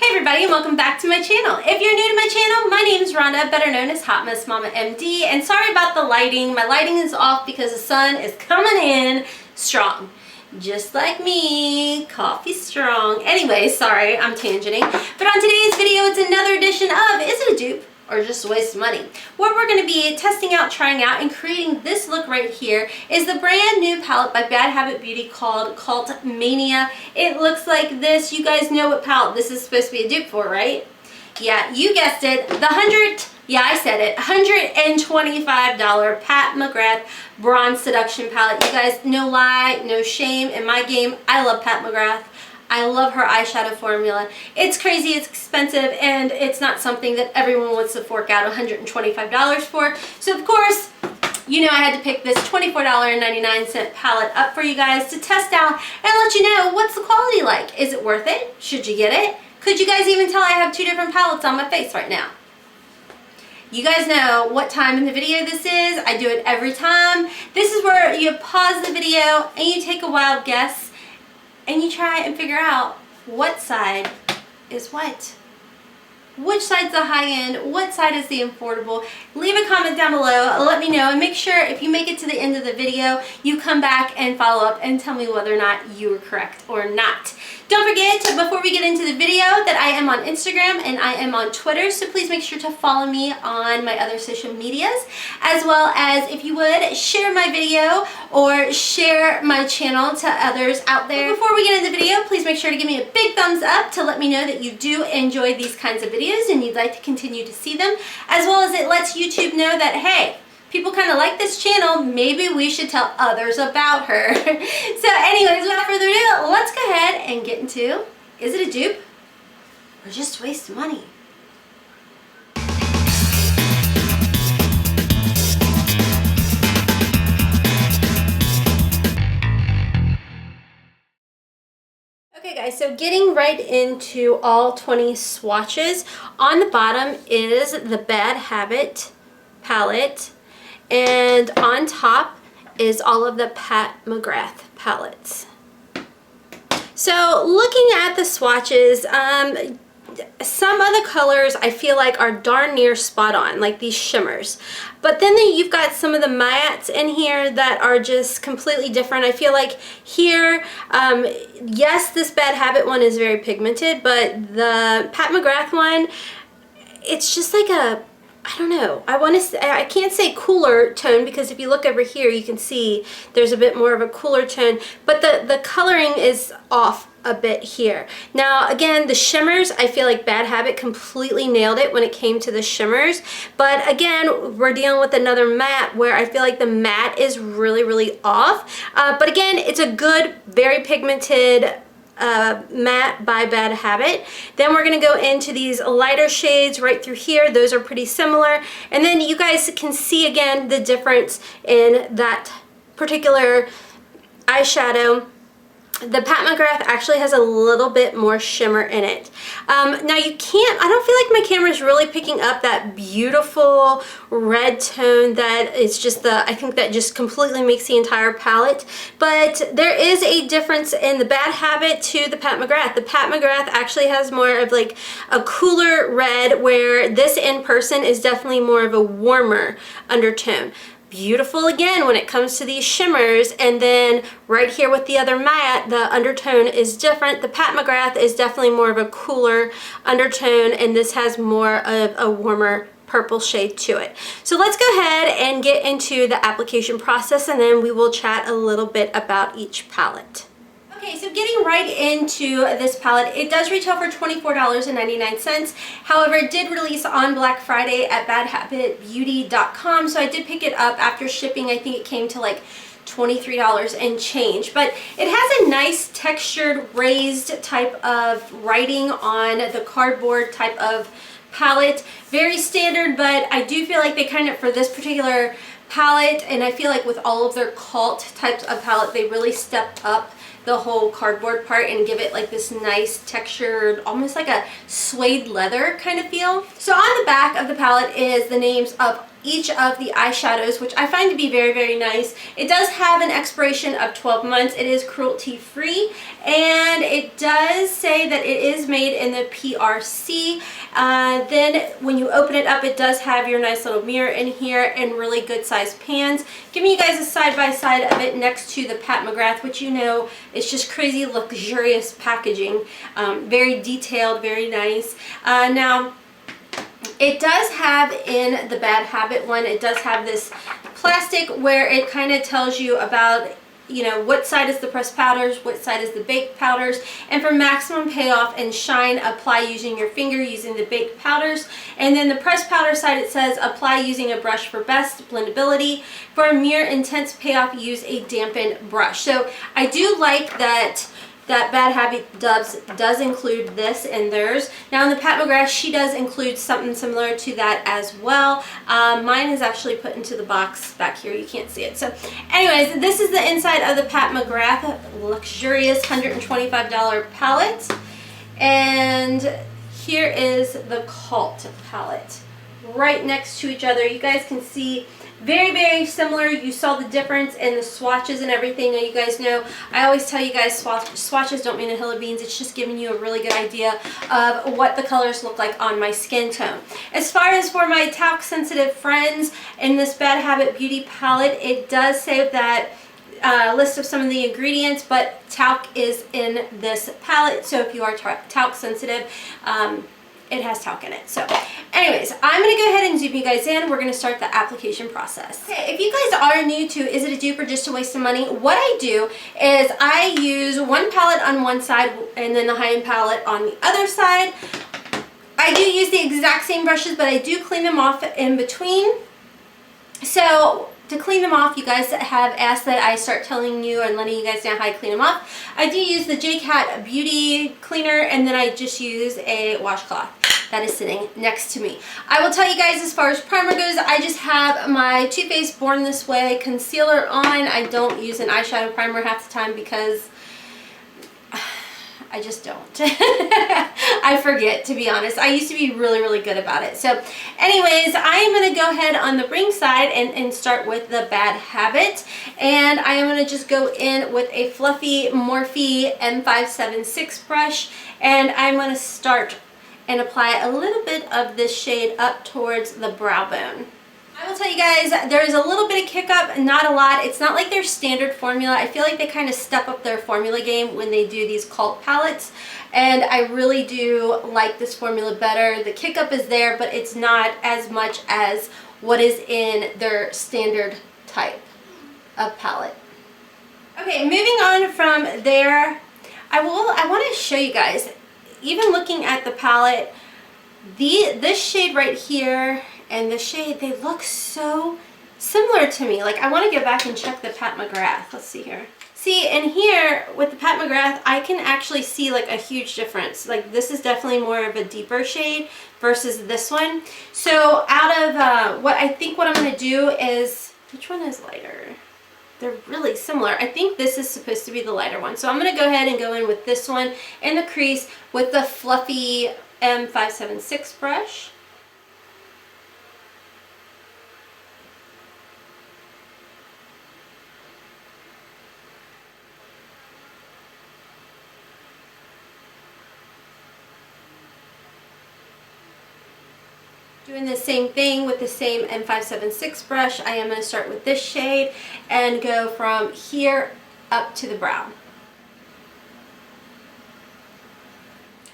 Hey everybody, and welcome back to my channel. If you're new to my channel, my name is Rhonda, better known as HotmessmommaMD, and sorry about the lighting. My lighting is off because the sun is coming in strong. Just like me, coffee strong. Anyway, sorry, I'm tangenting. But on today's video, it's another edition of Is It a Dupe or Just a Waste of Money? What we're going to be testing out, trying out, and creating this look right here is the brand new palette by Bad Habit Beauty called Mania. It looks like this. You guys know what palette this is supposed to be a dupe for, right? Yeah, you guessed it. I said it, $125 Pat McGrath Bronze Seduction palette. You guys, no lie, no shame. In my game, I love Pat McGrath. I love her eyeshadow formula. It's crazy, it's expensive, and it's not something that everyone wants to fork out $125 for. So of course, you know I had to pick this $24.99 palette up for you guys to test out and let you know what's the quality like. Is it worth it? Should you get it? Could you guys even tell I have two different palettes on my face right now? You guys know what time in the video this is. I do it every time. This is where you pause the video and you take a wild guess and you try and figure out what side is what. Which side's the high end? What side is the affordable? Leave a comment down below. Let me know, and make sure if you make it to the end of the video, you come back and follow up and tell me whether or not you were correct or not. Don't forget, before we get into the video, that I am on Instagram and I am on Twitter, so please make sure to follow me on my other social medias, as well as, if you would, share my video or share my channel to others out there. But before we get into the video, please make sure to give me a big thumbs up to let me know that you do enjoy these kinds of videos and you'd like to continue to see them, as well as it lets YouTube know that, hey, people kind of like this channel, maybe we should tell others about her. So anyways, without further ado, let's go ahead and get into, is it a dupe or just a waste of money? Okay guys, so getting right into all 20 swatches. On the bottom is the Bad Habit palette, and on top is all of the Pat McGrath palettes. So looking at the swatches, some of the colors I feel like are darn near spot on, like these shimmers. But then you've got some of the mattes in here that are just completely different. I feel like here, yes, this Bad Habit one is very pigmented, but the Pat McGrath one, it's just like a, I don't know, I can't say cooler tone, because if you look over here you can see there's a bit more of a cooler tone, but the coloring is off a bit here. Now again, the shimmers, I feel like Bad Habit completely nailed it when it came to the shimmers, but again, we're dealing with another matte where I feel like the matte is really off, but again, it's a good, very pigmented matte by Bad Habit. Then we're going to go into these lighter shades right through here. Those are pretty similar, and then you guys can see again the difference in that particular eyeshadow. The Pat McGrath actually has a little bit more shimmer in it. Now you can't, I don't feel like my camera is really picking up that beautiful red tone that is just I think that just completely makes the entire palette. But there is a difference in the Bad Habit to the Pat McGrath. The Pat McGrath actually has more of like a cooler red, where this in person is definitely more of a warmer undertone. Beautiful again when it comes to these shimmers, and then right here with the other matte, the undertone is different. The Pat McGrath is definitely more of a cooler undertone, and this has more of a warmer purple shade to it. So let's go ahead and get into the application process, and then we will chat a little bit about each palette. Okay, so getting right into this palette, it does retail for $24.99. However, it did release on Black Friday at badhabitbeauty.com, so I did pick it up after shipping. I think it came to like $23 and change, but it has a nice textured raised type of writing on the cardboard type of palette. Very standard, but I do feel like they kind of, for this particular palette, and I feel like with all of their cult types of palette, they really stepped up the whole cardboard part and give it like this nice textured, almost like a suede leather kind of feel. So on the back of the palette is the names of each of the eyeshadows, which I find to be very, very nice. It does have an expiration of 12 months. It is cruelty free, and it does say that it is made in the PRC. Then when you open it up, it does have your nice little mirror in here and really good sized pans. Giving you guys a side-by-side of it next to the Pat McGrath, which you know is just crazy luxurious packaging. Very detailed, very nice. Now, it does have in the Bad Habit one, it does have this plastic where it kind of tells you about, you know, what side is the pressed powders, what side is the baked powders, and for maximum payoff and shine, apply using your finger using the baked powders. And then the pressed powder side, it says apply using a brush for best blendability. For a mere intense payoff, use a dampened brush. So I do like that Bad Habit does include this in theirs. Now in the Pat McGrath, she does include something similar to that as well. Mine is actually put into the box back here. You can't see it. So anyways, this is the inside of the Pat McGrath luxurious $125 palette. And here is the Cult palette right next to each other. You guys can see very, very similar. You saw the difference in the swatches and everything. Now you guys know, I always tell you guys swatches don't mean a hill of beans. It's just giving you a really good idea of what the colors look like on my skin tone. As far as for my talc sensitive friends in this Bad Habit Beauty palette, it does say that list of some of the ingredients, but talc is in this palette. So if you are talc sensitive, it has talc in it. So anyways, I'm going to go ahead and zoom you guys in. We're going to start the application process. Okay, if you guys are new to is it a dupe or just a waste of money, what I do is I use one palette on one side and then the high-end palette on the other side. I do use the exact same brushes, but I do clean them off in between. So to clean them off, you guys have asked that I start telling you and letting you guys know how I clean them off. I do use the J-Cat Beauty Cleaner, and then I just use a washcloth that is sitting next to me. I will tell you guys, as far as primer goes, I just have my Too Faced Born This Way concealer on. I don't use an eyeshadow primer half the time because I just don't. I forget, to be honest. I used to be really, really good about it. So anyways, I am going to go ahead on the ring side and start with the Bad Habit. And I am going to just go in with a fluffy Morphe M576 brush. And I'm going to start and apply a little bit of this shade up towards the brow bone. I will tell you guys, there's a little bit of kick up, not a lot. It's not like their standard formula. I feel like they kind of step up their formula game when they do these Cult palettes, and I really do like this formula better. The kick up is there, but it's not as much as what is in their standard type of palette. Okay, moving on from there, I want to show you guys, even looking at the palette, this shade right here and the shade, they look so similar to me. Like, I want to go back and check the Pat McGrath. Let's see here. See, and here with the Pat McGrath, I can actually see like a huge difference. Like, this is definitely more of a deeper shade versus this one. So out of what I'm going to do is, which one is lighter? They're really similar. I think this is supposed to be the lighter one. So I'm going to go ahead and go in with this one in the crease with the fluffy M576 brush. Doing the same thing with the same M576 brush. I am going to start with this shade and go from here up to the brow.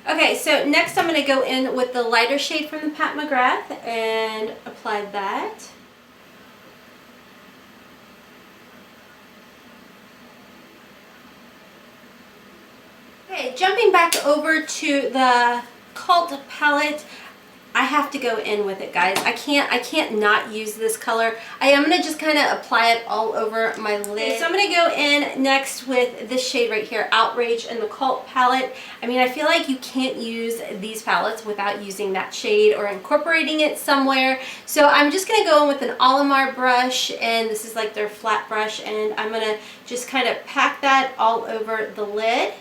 Okay, so next I'm going to go in with the lighter shade from the Pat McGrath and apply that. Okay, jumping back over to the Cult palette, I have to go in with it, guys. I can't not use this color. I am going to just kind of apply it all over my lid. Okay, so I'm going to go in next with this shade right here, Outrage, in the Cult palette. I mean, I feel like you can't use these palettes without using that shade or incorporating it somewhere. So I'm just going to go in with an Olimar brush, and this is like their flat brush, and I'm going to just kind of pack that all over the lid.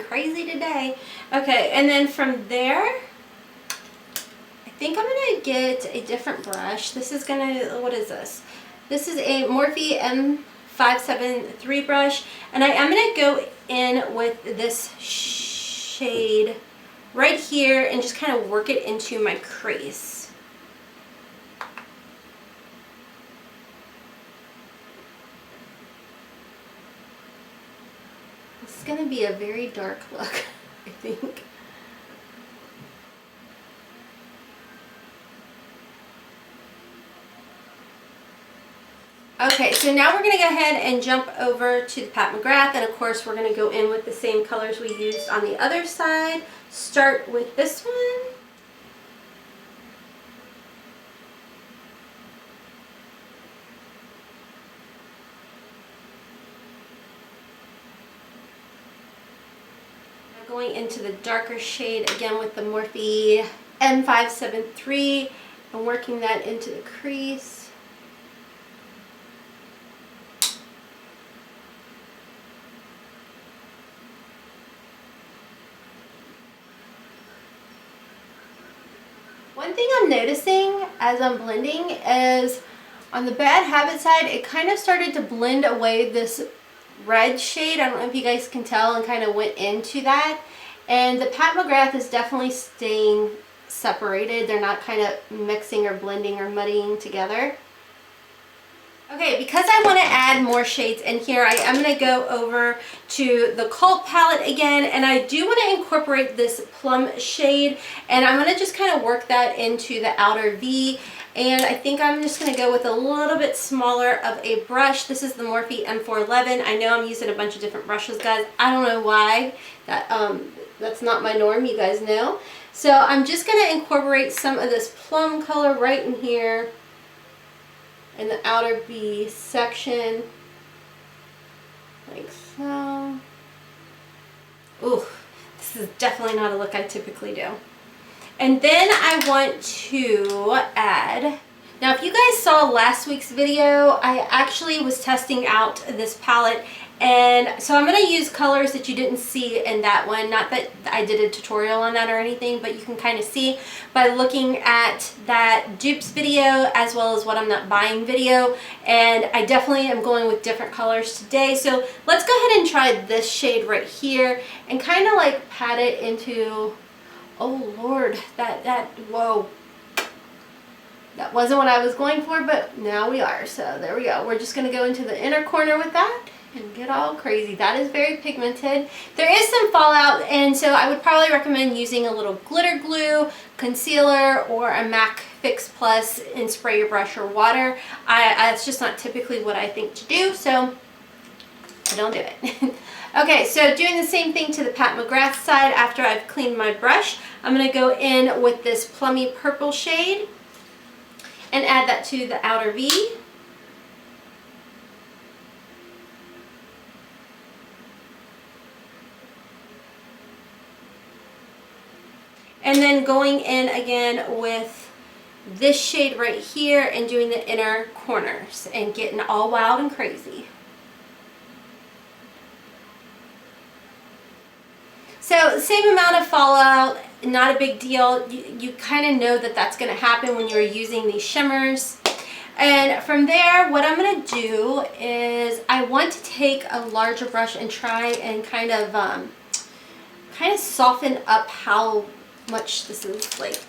crazy today. Okay, and then from there, I think I'm gonna get a different brush. This is gonna, what is this? This is a Morphe M573 brush, and I am gonna go in with this shade right here and just kind of work it into my crease. This is going to be a very dark look, I think. Okay, so now we're going to go ahead and jump over to the Pat McGrath, and of course we're going to go in with the same colors we used on the other side. Start with this one. Going into the darker shade again with the Morphe M573 and working that into the crease. One thing I'm noticing as I'm blending is on the Bad Habit side, it kind of started to blend away this red shade. I don't know if you guys can tell, and kind of went into that. And the Pat McGrath is definitely staying separated. They're not kind of mixing or blending or muddying together. Okay, because I want to add more shades in here, I am going to go over to the Cult palette again, and I do want to incorporate this plum shade, and I'm going to just kind of work that into the outer V, and I think I'm just going to go with a little bit smaller of a brush. This is the Morphe M411. I know I'm using a bunch of different brushes, guys. I don't know why. That's not my norm, you guys know. So I'm just going to incorporate some of this plum color right in here in the outer V section, like so. Ooh, this is definitely not a look I typically do. And then I want to add, now if you guys saw last week's video, I actually was testing out this palette, and so I'm going to use colors that you didn't see in that one. Not that I did a tutorial on that or anything, but you can kind of see by looking at that dupes video as well as what I'm not buying video. And I definitely am going with different colors today. So let's go ahead and try this shade right here and kind of like pat it into, oh Lord, whoa. That wasn't what I was going for, but now we are. So there we go. We're just going to go into the inner corner with that and get all crazy. That is very pigmented. There is some fallout, and so I would probably recommend using a little glitter glue, concealer, or a MAC Fix Plus and spray your brush or water. It's just not typically what I think to do, so I don't do it. Okay, so doing the same thing to the Pat McGrath side after I've cleaned my brush. I'm going to go in with this plummy purple shade and add that to the outer V. And then going in again with this shade right here and doing the inner corners and getting all wild and crazy. So same amount of fallout, not a big deal. You kind of know that that's going to happen when you're using these shimmers. And from there, what I'm going to do is I want to take a larger brush and try and kind of soften up how much this is, like,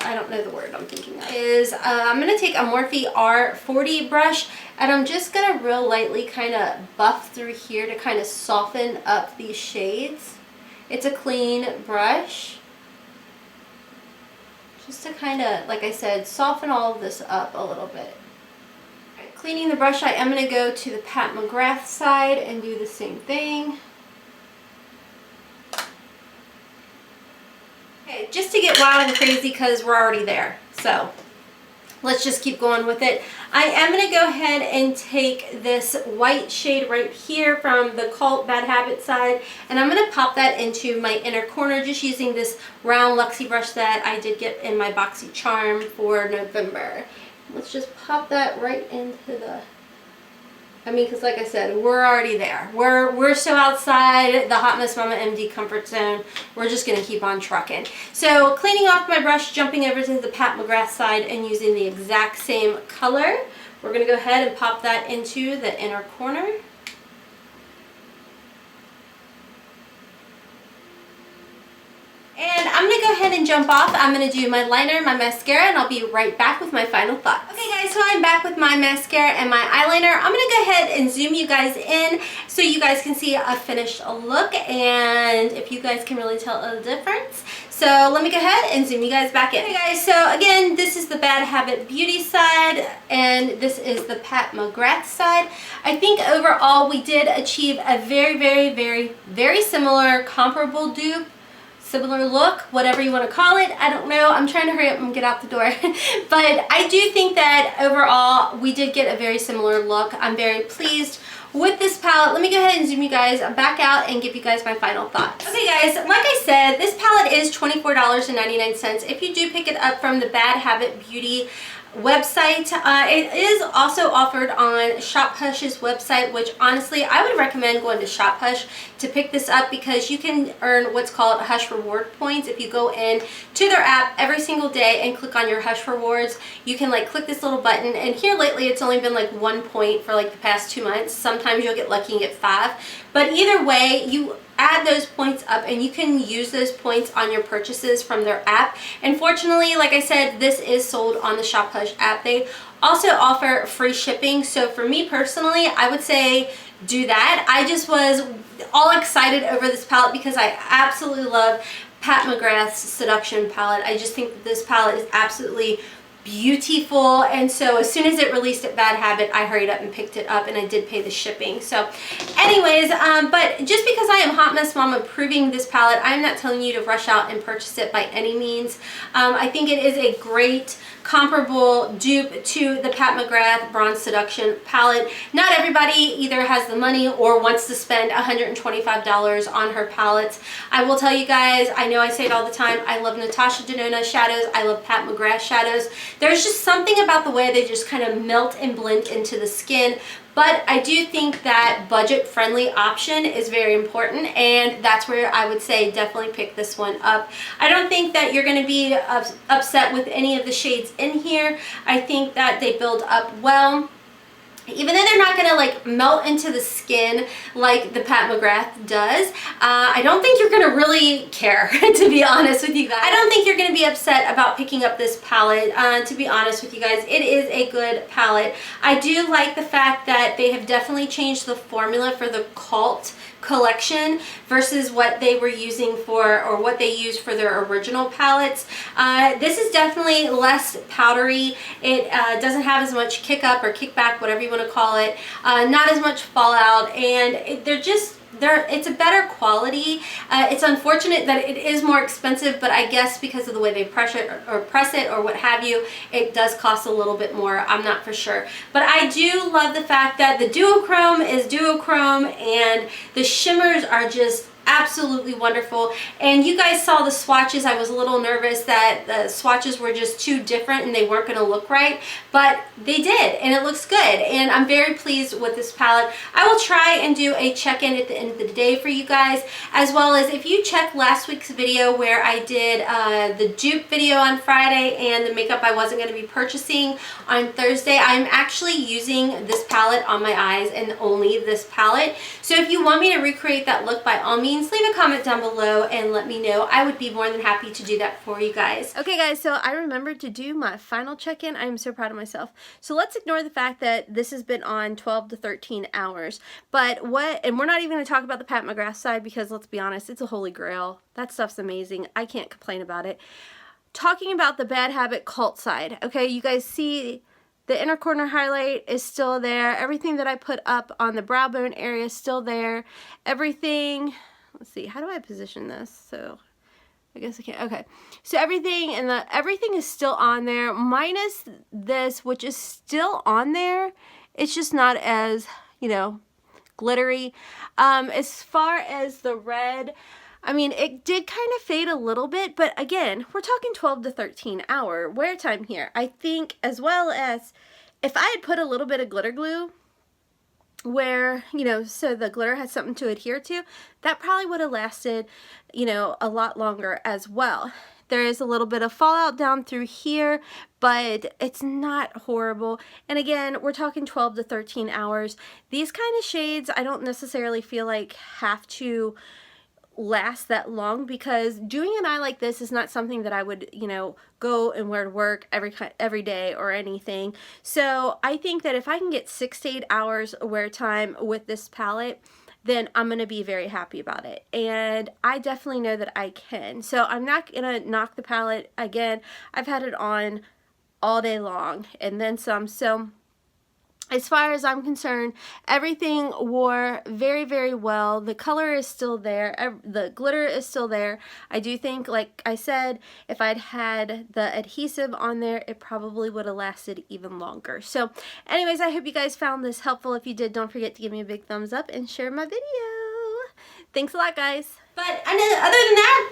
I don't know the word I'm thinking of. I'm going to take a Morphe R40 brush, and I'm just going to real lightly kind of buff through here to kind of soften up these shades. It's a clean brush. Just to kind of, like I said, soften all of this up a little bit. Right, cleaning the brush, I am going to go to the Pat McGrath side and do the same thing. Okay, just to get wild and crazy because we're already there. So let's just keep going with it. I am going to go ahead and take this white shade right here from the Cult Bad Habit side, and I'm going to pop that into my inner corner just using this round Luxie brush that I did get in my Boxycharm for November. Let's just pop that right into the I mean, because like I said, we're already there. We're so outside the Hot Mess Mama MD comfort zone. We're just going to keep on trucking. So cleaning off my brush, jumping over to the Pat McGrath side and using the exact same color. We're going to go ahead and pop that into the inner corner. And I'm going to go ahead and jump off. I'm going to do my liner, my mascara, and I'll be right back with my final thoughts. Okay guys, so I'm back with my mascara and my eyeliner. I'm going to go ahead and zoom you guys in so you guys can see a finished look and if you guys can really tell a difference. So let me go ahead and zoom you guys back in. Okay guys, so again, this is the Bad Habit Beauty side and this is the Pat McGrath side. I think overall we did achieve a very similar comparable dupe. Similar look, whatever you want to call it. I don't know. I'm trying to hurry up and get out the door. But I do think that overall we did get a very similar look. I'm very pleased with this palette. Let me go ahead and zoom you guys back out and give you guys my final thoughts. Okay guys, like I said, this palette is $24.99 if you do pick it up from the Bad Habit Beauty website. It is also offered on ShopHush's website, which honestly I would recommend going to ShopHush to pick this up because you can earn what's called Hush reward points. If you go in to their app every single day and click on your Hush rewards, you can like click this little button, and here lately it's only been like 1 point for like the past 2 months. Sometimes you'll get lucky and get 5, but either way you add those points up and you can use those points on your purchases from their app. And fortunately, like I said, this is sold on the ShopHush app. They also offer free shipping, so for me personally I would say do that. I just was all excited over this palette because I absolutely love Pat McGrath's Seduction palette. I just think that this palette is absolutely beautiful, and so as soon as it released at Bad Habit, I hurried up and picked it up, and I did pay the shipping. So anyways, but just because I am Hot Mess Mama approving this palette, I'm not telling you to rush out and purchase it by any means. I think it is a great comparable dupe to the Pat McGrath Bronze Seduction palette. Not everybody either has the money or wants to spend $125 on her palettes. I will tell you guys, I know I say it all the time, I love Natasha Denona shadows, I love Pat McGrath shadows. There's just something about the way they just kind of melt and blend into the skin. But I do think that budget-friendly option is very important, and that's where I would say definitely pick this one up. I don't think that you're going to be upset with any of the shades in here. I think that they build up well. Even though they're not going to like melt into the skin like the Pat McGrath does, I don't think you're going to really care, to be honest with you guys. I don't think you're going to be upset about picking up this palette, to be honest with you guys. It is a good palette. I do like the fact that they have definitely changed the formula for the Cult collection versus what they were using for, or what they used for their original palettes. This is definitely less powdery. It doesn't have as much kick up or kickback, whatever you want to call it. Not as much fallout, and it's a better quality. It's unfortunate that it is more expensive, but I guess because of the way they press it or what have you, it does cost a little bit more. I'm not for sure. But I do love the fact that the duochrome is duochrome and the shimmers are just absolutely wonderful. And you guys saw the swatches. I was a little nervous that the swatches were just too different and they weren't going to look right, but they did, and it looks good, and I'm very pleased with this palette. I will try and do a check-in at the end of the day for you guys, as well as if you check last week's video where I did the dupe video on Friday and the makeup I wasn't going to be purchasing on Thursday, I'm actually using this palette on my eyes and only this palette. So if you want me to recreate that look, by all means, leave a comment down below and let me know. I would be more than happy to do that for you guys. Okay guys, so I remembered to do my final check-in. I am so proud of myself. So let's ignore the fact that this has been on 12 to 13 hours. But and we're not even going to talk about the Pat McGrath side because let's be honest, it's a holy grail. That stuff's amazing. I can't complain about it. Talking about the Bad Habit Cult side, okay, you guys see the inner corner highlight is still there. Everything that I put up on the brow bone area is still there. Everything, let's see, how do I position this? So I guess I can't. Okay, so everything is still on there, minus this, which is still on there. It's just not as, you know, glittery. As far as the red, I mean, it did kind of fade a little bit, but again, we're talking 12 to 13 hour wear time here. I think, as well as if I had put a little bit of glitter glue where, you know, so the glitter has something to adhere to, that probably would have lasted, you know, a lot longer as well. There is a little bit of fallout down through here, but it's not horrible. And again, we're talking 12 to 13 hours. These kind of shades, I don't necessarily feel like have to last that long, because doing an eye like this is not something that I would, you know, go and wear to work every day or anything. So I think that if I can get 6 to 8 hours wear time with this palette, then I'm going to be very happy about it. And I definitely know that I can. So I'm not going to knock the palette. Again, I've had it on all day long and then some. So as far as I'm concerned, everything wore very, very well. The color is still there. The glitter is still there. I do think, like I said, if I'd had the adhesive on there, it probably would have lasted even longer. So anyways, I hope you guys found this helpful. If you did, don't forget to give me a big thumbs up and share my video. Thanks a lot, guys. But other than that,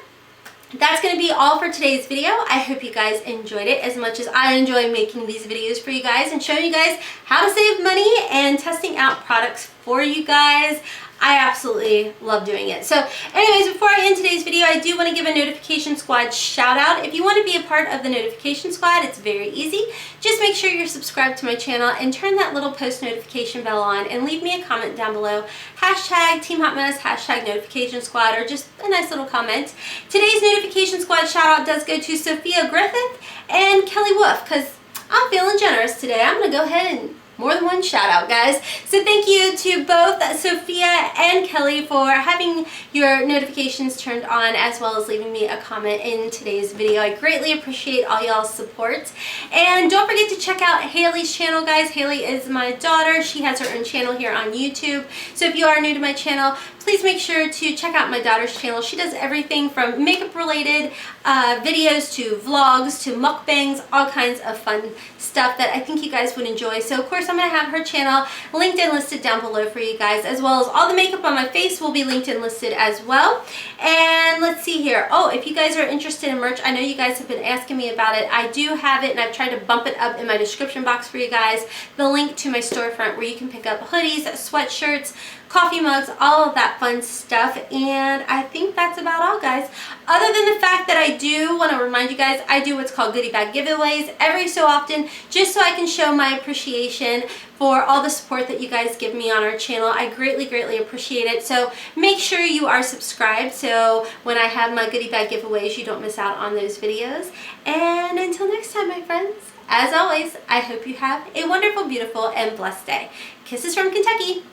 that's going to be all for today's video. I hope you guys enjoyed it as much as I enjoy making these videos for you guys and showing you guys how to save money and testing out products for you guys. I absolutely love doing it. So anyways, before I end today's video, I do want to give a Notification Squad shout out. If you want to be a part of the Notification Squad, it's very easy. Just make sure you're subscribed to my channel and turn that little post notification bell on and leave me a comment down below. Hashtag Team Hotmess, hashtag Notification Squad, or just a nice little comment. Today's Notification Squad shout out does go to Sophia Griffith and Kelly Wolf, because I'm feeling generous today. I'm going to go ahead and more than one shout out, guys. So thank you to both Sophia and Kelly for having your notifications turned on, as well as leaving me a comment in today's video. I greatly appreciate all y'all's support. And don't forget to check out Hailey's channel, guys. Hailey is my daughter. She has her own channel here on YouTube. So if you are new to my channel, please make sure to check out my daughter's channel. She does everything from makeup related videos to vlogs to mukbangs, all kinds of fun stuff that I think you guys would enjoy. So of course I'm going to have her channel linked and listed down below for you guys, as well as all the makeup on my face will be linked and listed as well. And let's see here. Oh, if you guys are interested in merch, I know you guys have been asking me about it. I do have it, and I've tried to bump it up in my description box for you guys. The link to my storefront where you can pick up hoodies, sweatshirts, coffee mugs, all of that fun stuff. And I think that's about all, guys. Other than the fact that I do want to remind you guys, I do what's called goodie bag giveaways every so often, just so I can show my appreciation for all the support that you guys give me on our channel. I greatly, greatly appreciate it. So make sure you are subscribed, so when I have my goodie bag giveaways, you don't miss out on those videos. And until next time, my friends, as always, I hope you have a wonderful, beautiful, and blessed day. Kisses from Kentucky.